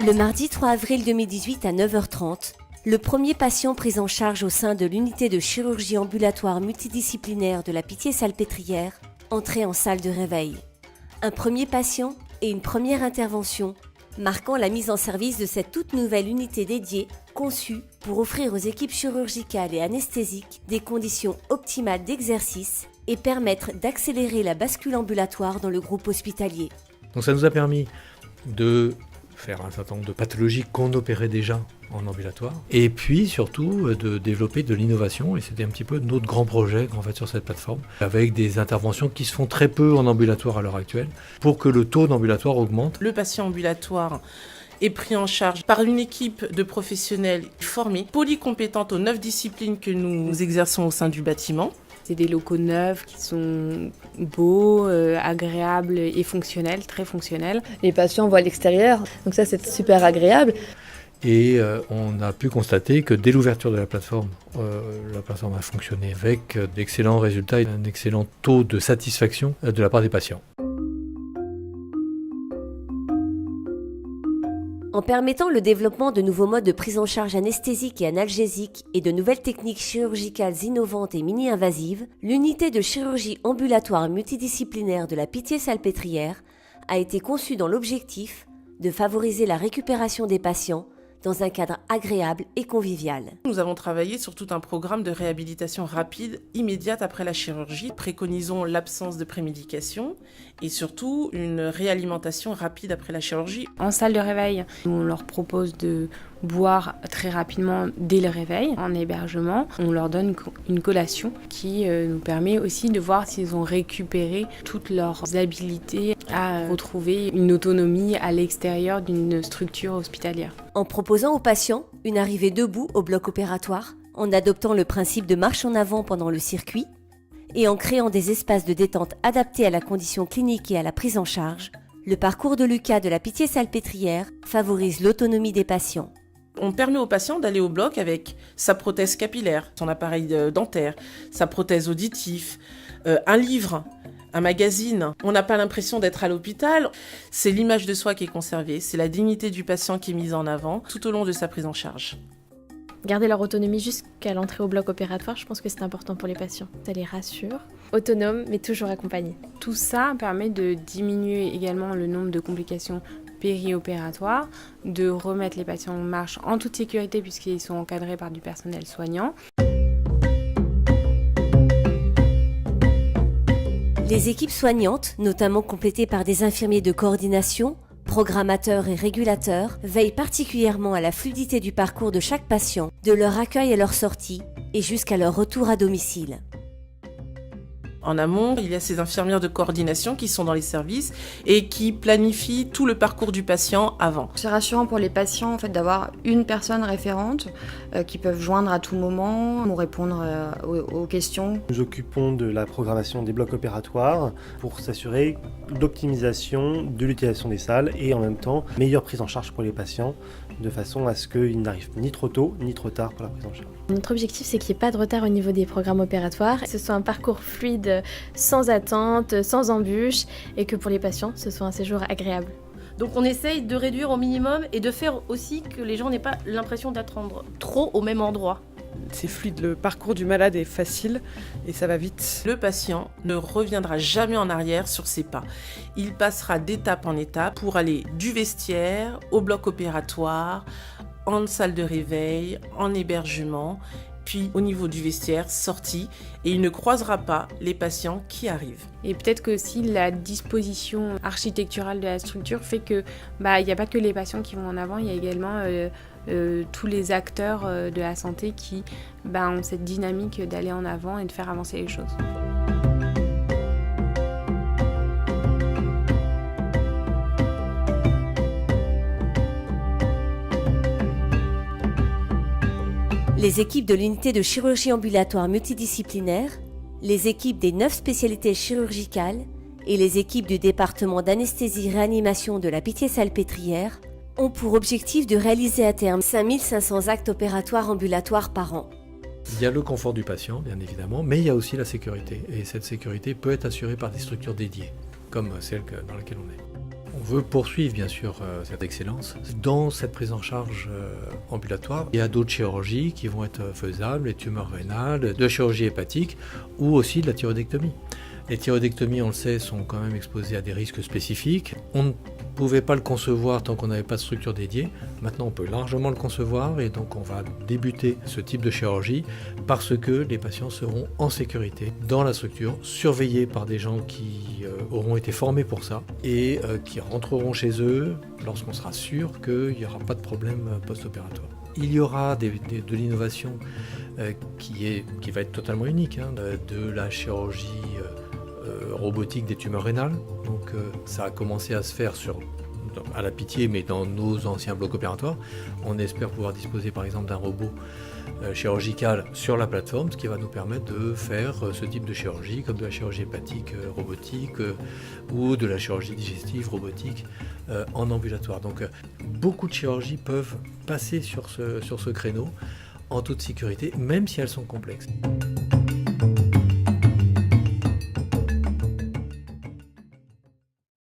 Le mardi 3 avril 2018 à 9h30, le premier patient pris en charge au sein de l'unité de chirurgie ambulatoire multidisciplinaire de la Pitié-Salpêtrière entrait en salle de réveil. Un premier patient et une première intervention, marquant la mise en service de cette toute nouvelle unité dédiée, conçue pour offrir aux équipes chirurgicales et anesthésiques des conditions optimales d'exercice et permettre d'accélérer la bascule ambulatoire dans le groupe hospitalier. Donc ça nous a permis de faire un certain nombre de pathologies qu'on opérait déjà en ambulatoire, et puis surtout de développer de l'innovation, et c'était un petit peu notre grand projet en fait sur cette plateforme, avec des interventions qui se font très peu en ambulatoire à l'heure actuelle, pour que le taux d'ambulatoire augmente. Le patient ambulatoire est pris en charge par une équipe de professionnels formés, polycompétentes aux 9 disciplines que nous exerçons au sein du bâtiment. C'est des locaux neufs qui sont beaux, agréables et fonctionnels, très fonctionnels. Les patients voient l'extérieur, donc ça c'est super agréable. Et on a pu constater que dès l'ouverture de la plateforme a fonctionné avec d'excellents résultats et un excellent taux de satisfaction de la part des patients. En permettant le développement de nouveaux modes de prise en charge anesthésique et analgésique et de nouvelles techniques chirurgicales innovantes et mini-invasives, l'unité de chirurgie ambulatoire multidisciplinaire de la Pitié-Salpêtrière a été conçue dans l'objectif de favoriser la récupération des patients dans un cadre agréable et convivial. Nous avons travaillé sur tout un programme de réhabilitation rapide, immédiate après la chirurgie. Préconisons l'absence de prémédication et surtout une réalimentation rapide après la chirurgie. En salle de réveil, on leur propose de boire très rapidement dès le réveil. En hébergement, on leur donne une collation qui nous permet aussi de voir s'ils ont récupéré toutes leurs habilités à retrouver une autonomie à l'extérieur d'une structure hospitalière. En proposant aux patients une arrivée debout au bloc opératoire, en adoptant le principe de marche en avant pendant le circuit et en créant des espaces de détente adaptés à la condition clinique et à la prise en charge, le parcours de Lucas de la Pitié-Salpêtrière favorise l'autonomie des patients. On permet aux patients d'aller au bloc avec sa prothèse capillaire, son appareil dentaire, sa prothèse auditive, un livre, un magazine. On n'a pas l'impression d'être à l'hôpital. C'est l'image de soi qui est conservée, c'est la dignité du patient qui est mise en avant tout au long de sa prise en charge. Garder leur autonomie jusqu'à l'entrée au bloc opératoire, je pense que c'est important pour les patients. Ça les rassure. Autonome, mais toujours accompagné. Tout ça permet de diminuer également le nombre de complications périopératoires, de remettre les patients en marche en toute sécurité puisqu'ils sont encadrés par du personnel soignant. Les équipes soignantes, notamment complétées par des infirmiers de coordination, programmateurs et régulateurs, veillent particulièrement à la fluidité du parcours de chaque patient, de leur accueil à leur sortie et jusqu'à leur retour à domicile. En amont, il y a ces infirmières de coordination qui sont dans les services et qui planifient tout le parcours du patient avant. C'est rassurant pour les patients en fait, d'avoir une personne référente qui peuvent joindre à tout moment ou répondre aux questions. Nous occupons de la programmation des blocs opératoires pour s'assurer d'optimisation de l'utilisation des salles et en même temps meilleure prise en charge pour les patients de façon à ce qu'ils n'arrivent ni trop tôt ni trop tard pour la prise en charge. Notre objectif, c'est qu'il n'y ait pas de retard au niveau des programmes opératoires, que ce soit un parcours fluide, sans attente, sans embûches, et que pour les patients, ce soit un séjour agréable. Donc on essaye de réduire au minimum et de faire aussi que les gens n'aient pas l'impression d'attendre trop au même endroit. C'est fluide, le parcours du malade est facile et ça va vite. Le patient ne reviendra jamais en arrière sur ses pas. Il passera d'étape en étape pour aller du vestiaire au bloc opératoire, en salle de réveil, en hébergement, puis au niveau du vestiaire, sortie, et il ne croisera pas les patients qui arrivent. Et peut-être que aussi la disposition architecturale de la structure fait que il n'y a pas que les patients qui vont en avant, il y a également tous les acteurs de la santé qui ont cette dynamique d'aller en avant et de faire avancer les choses. Les équipes de l'unité de chirurgie ambulatoire multidisciplinaire, les équipes des 9 spécialités chirurgicales et les équipes du département d'anesthésie-réanimation de la Pitié-Salpêtrière ont pour objectif de réaliser à terme 5500 actes opératoires ambulatoires par an. Il y a le confort du patient, bien évidemment, mais il y a aussi la sécurité. Et cette sécurité peut être assurée par des structures dédiées, comme celle dans laquelle on est. On veut poursuivre bien sûr cette excellence dans cette prise en charge ambulatoire. Il y a d'autres chirurgies qui vont être faisables, les tumeurs rénales, de la chirurgie hépatique ou aussi de la thyroïdectomie. Les thyroïdectomies, on le sait, sont quand même exposées à des risques spécifiques. On ne pouvait pas le concevoir tant qu'on n'avait pas de structure dédiée. Maintenant, on peut largement le concevoir et donc on va débuter ce type de chirurgie parce que les patients seront en sécurité dans la structure, surveillés par des gens qui auront été formés pour ça et qui rentreront chez eux lorsqu'on sera sûr qu'il n'y aura pas de problème post-opératoire. Il y aura de l'innovation qui va être totalement unique, de la chirurgie robotique des tumeurs rénales. Donc ça a commencé à se faire à la Pitié, mais dans nos anciens blocs opératoires. On espère pouvoir disposer par exemple d'un robot chirurgical sur la plateforme, ce qui va nous permettre de faire ce type de chirurgie, comme de la chirurgie hépatique robotique ou de la chirurgie digestive robotique en ambulatoire. Donc beaucoup de chirurgies peuvent passer sur ce créneau en toute sécurité, même si elles sont complexes.